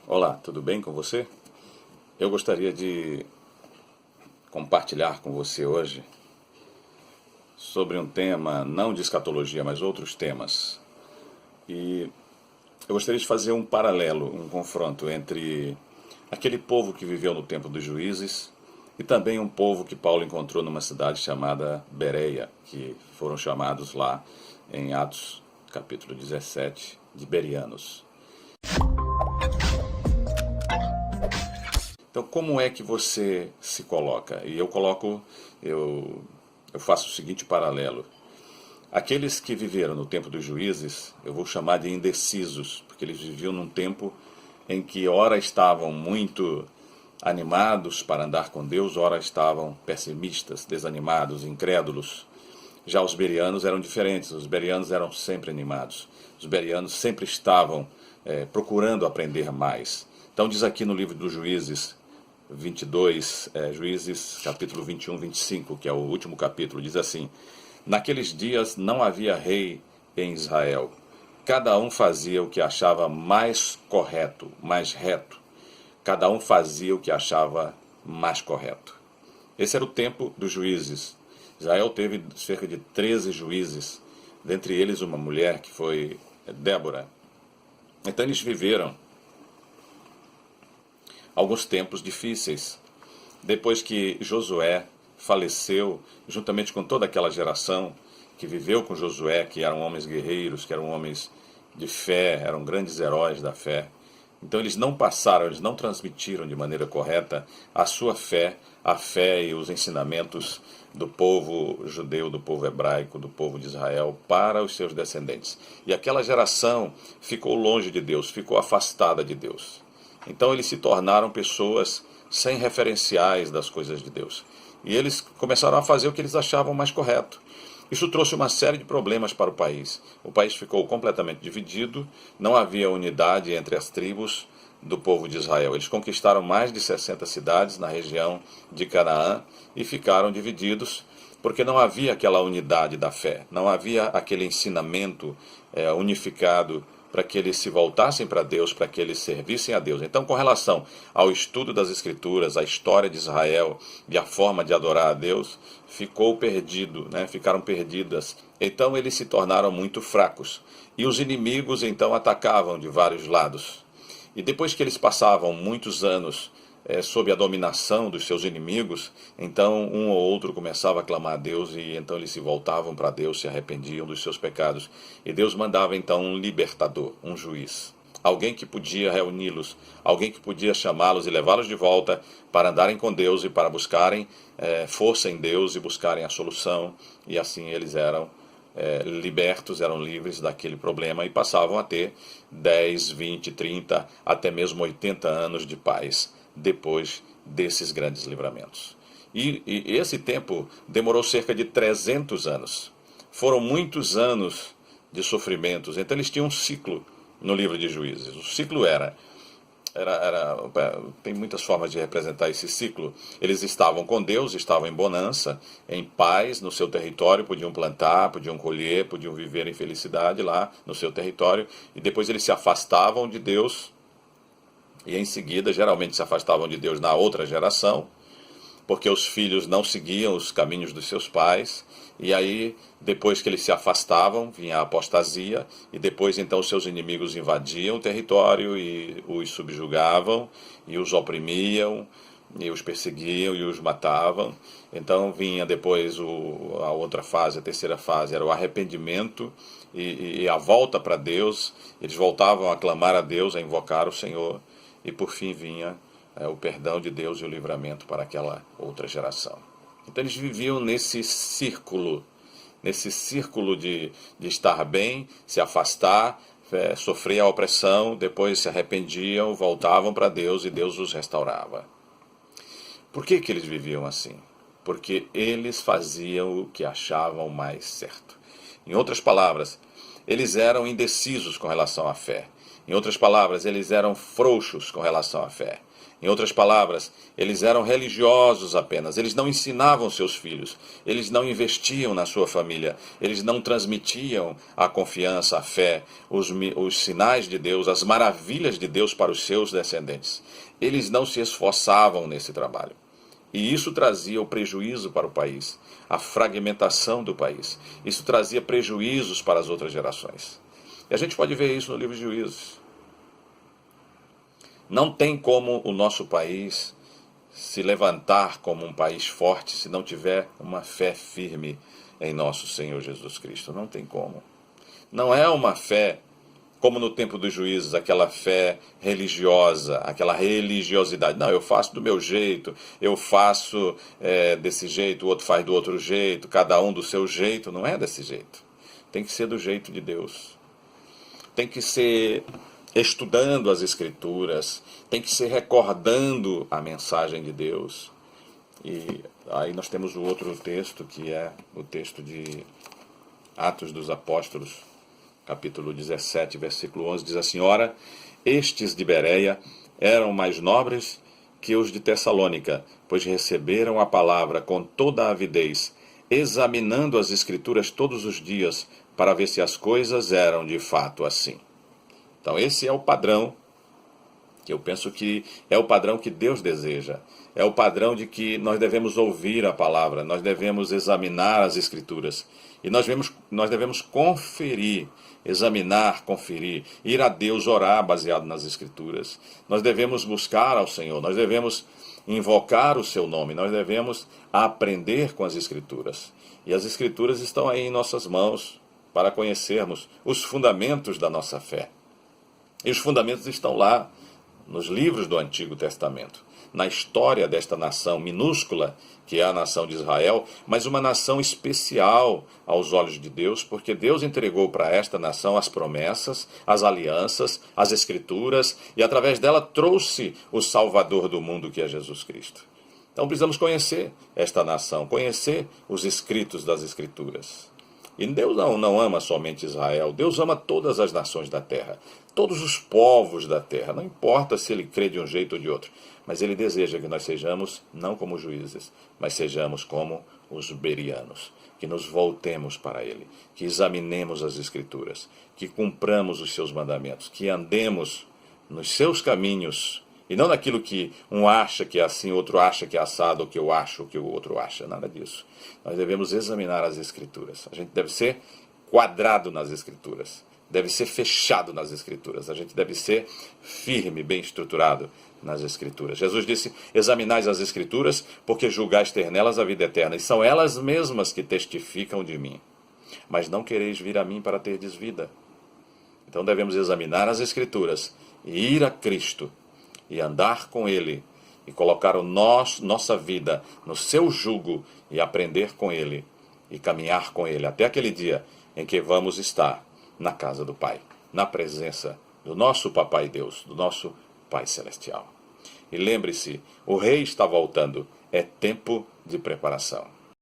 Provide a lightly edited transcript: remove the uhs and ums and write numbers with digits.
Olá, tudo bem com você? Eu gostaria de compartilhar com você hoje sobre um tema, não de escatologia, mas outros temas. E eu gostaria de fazer um paralelo, um confronto entre aquele povo que viveu no tempo dos juízes e também um povo que Paulo encontrou numa cidade chamada Bereia, que foram chamados lá em Atos capítulo 17 de Berianos. Então, como é que você se coloca? E eu faço o seguinte paralelo. Aqueles que viveram no tempo dos juízes, eu vou chamar de indecisos, porque eles viviam num tempo em que ora estavam muito animados para andar com Deus, ora estavam pessimistas, desanimados, incrédulos. Já os berianos eram diferentes, os berianos eram sempre animados, os berianos sempre estavam procurando aprender mais. Então diz aqui no livro dos Juízes 22, Juízes capítulo 21, 25, que é o último capítulo, diz assim: Naqueles dias não havia rei em Israel. Cada um fazia o que achava mais correto, mais reto. Cada um fazia o que achava mais correto. Esse era o tempo dos juízes. Israel teve cerca de 13 juízes, dentre eles uma mulher que foi Débora. Então eles viveram alguns tempos difíceis. Depois que Josué faleceu, juntamente com toda aquela geração que viveu com Josué, que eram homens guerreiros, que eram homens de fé, eram grandes heróis da fé. Então eles não passaram, eles não transmitiram de maneira correta a sua fé, a fé e os ensinamentos do povo judeu, do povo hebraico, do povo de Israel para os seus descendentes. E aquela geração ficou longe de Deus, ficou afastada de Deus. Então eles se tornaram pessoas sem referenciais das coisas de Deus. E eles começaram a fazer o que eles achavam mais correto. Isso trouxe uma série de problemas para o país. O país ficou completamente dividido, não havia unidade entre as tribos do povo de Israel. Eles conquistaram mais de 60 cidades na região de Canaã e ficaram divididos porque não havia aquela unidade da fé, não havia aquele ensinamento unificado para que eles se voltassem para Deus, para que eles servissem a Deus. Então, com relação ao estudo das Escrituras, a história de Israel e a forma de adorar a Deus, ficou perdido, ficaram perdidas. Então, eles se tornaram muito fracos. E os inimigos, então, atacavam de vários lados. E depois que eles passavam muitos anos sob a dominação dos seus inimigos, então um ou outro começava a clamar a Deus e então eles se voltavam para Deus, se arrependiam dos seus pecados. E Deus mandava então um libertador, um juiz. Alguém que podia reuni-los, alguém que podia chamá-los e levá-los de volta para andarem com Deus e para buscarem força em Deus e buscarem a solução. E assim eles eram libertos, eram livres daquele problema e passavam a ter 10, 20, 30, até mesmo 80 anos de paz depois desses grandes livramentos. E esse tempo demorou cerca de 300 anos. Foram muitos anos de sofrimentos. Então eles tinham um ciclo no livro de Juízes. O ciclo tem muitas formas de representar esse ciclo. Eles estavam com Deus, estavam em bonança, em paz no seu território, podiam plantar, podiam colher, podiam viver em felicidade lá no seu território, e depois eles se afastavam de Deus, e em seguida geralmente se afastavam de Deus na outra geração, porque os filhos não seguiam os caminhos dos seus pais, e aí, depois que eles se afastavam, vinha a apostasia, e depois então os seus inimigos invadiam o território e os subjugavam, e os oprimiam, e os perseguiam e os matavam. Então vinha depois a outra fase, a terceira fase, era o arrependimento e a volta para Deus. Eles voltavam a clamar a Deus, a invocar o Senhor, e por fim vinha o perdão de Deus e o livramento para aquela outra geração. Então eles viviam nesse círculo de estar bem, se afastar, sofrer a opressão, depois se arrependiam, voltavam para Deus e Deus os restaurava. Por que eles viviam assim? Porque eles faziam o que achavam mais certo. Em outras palavras, eles eram indecisos com relação à fé. Em outras palavras, eles eram frouxos com relação à fé. Em outras palavras, eles eram religiosos apenas, eles não ensinavam seus filhos, eles não investiam na sua família, eles não transmitiam a confiança, a fé, os sinais de Deus, as maravilhas de Deus para os seus descendentes. Eles não se esforçavam nesse trabalho. E isso trazia o prejuízo para o país, a fragmentação do país. Isso trazia prejuízos para as outras gerações. E a gente pode ver isso no livro de Juízes. Não tem como o nosso país se levantar como um país forte se não tiver uma fé firme em nosso Senhor Jesus Cristo. Não tem como. Não é uma fé como no tempo dos juízes, aquela fé religiosa, aquela religiosidade. Não, eu faço do meu jeito, eu faço desse jeito, o outro faz do outro jeito, cada um do seu jeito. Não é desse jeito. Tem que ser do jeito de Deus. Tem que ser estudando as Escrituras, tem que ser recordando a mensagem de Deus. E aí nós temos o outro texto, que é o texto de Atos dos Apóstolos, capítulo 17, versículo 11, diz assim: Ora, estes de Bereia eram mais nobres que os de Tessalônica, pois receberam a palavra com toda a avidez, examinando as Escrituras todos os dias, para ver se as coisas eram de fato assim. Então esse é o padrão, que eu penso que é o padrão que Deus deseja. É o padrão de que nós devemos ouvir a palavra, nós devemos examinar as Escrituras. E nós devemos conferir, examinar, conferir, ir a Deus orar baseado nas Escrituras. Nós devemos buscar ao Senhor, nós devemos invocar o seu nome, nós devemos aprender com as Escrituras. E as Escrituras estão aí em nossas mãos para conhecermos os fundamentos da nossa fé. E os fundamentos estão lá, nos livros do Antigo Testamento, na história desta nação minúscula, que é a nação de Israel, mas uma nação especial aos olhos de Deus, porque Deus entregou para esta nação as promessas, as alianças, as Escrituras, e através dela trouxe o Salvador do mundo, que é Jesus Cristo. Então precisamos conhecer esta nação, conhecer os escritos das Escrituras. E Deus não ama somente Israel, Deus ama todas as nações da terra, todos os povos da terra, não importa se ele crê de um jeito ou de outro, mas ele deseja que nós sejamos, não como juízes, mas sejamos como os berianos, que nos voltemos para ele, que examinemos as Escrituras, que cumpramos os seus mandamentos, que andemos nos seus caminhos, e não naquilo que um acha que é assim, outro acha que é assado, ou que eu acho, ou que o outro acha. Nada disso. Nós devemos examinar as Escrituras. A gente deve ser quadrado nas Escrituras. Deve ser fechado nas Escrituras. A gente deve ser firme, bem estruturado nas Escrituras. Jesus disse: examinais as Escrituras, porque julgais ter nelas a vida eterna. E são elas mesmas que testificam de mim. Mas não quereis vir a mim para terdes vida. Então devemos examinar as Escrituras e ir a Cristo, e andar com Ele, e colocar nossa vida no seu jugo, e aprender com Ele, e caminhar com Ele, até aquele dia em que vamos estar na casa do Pai, na presença do nosso Papai Deus, do nosso Pai Celestial. E lembre-se, o Rei está voltando, é tempo de preparação.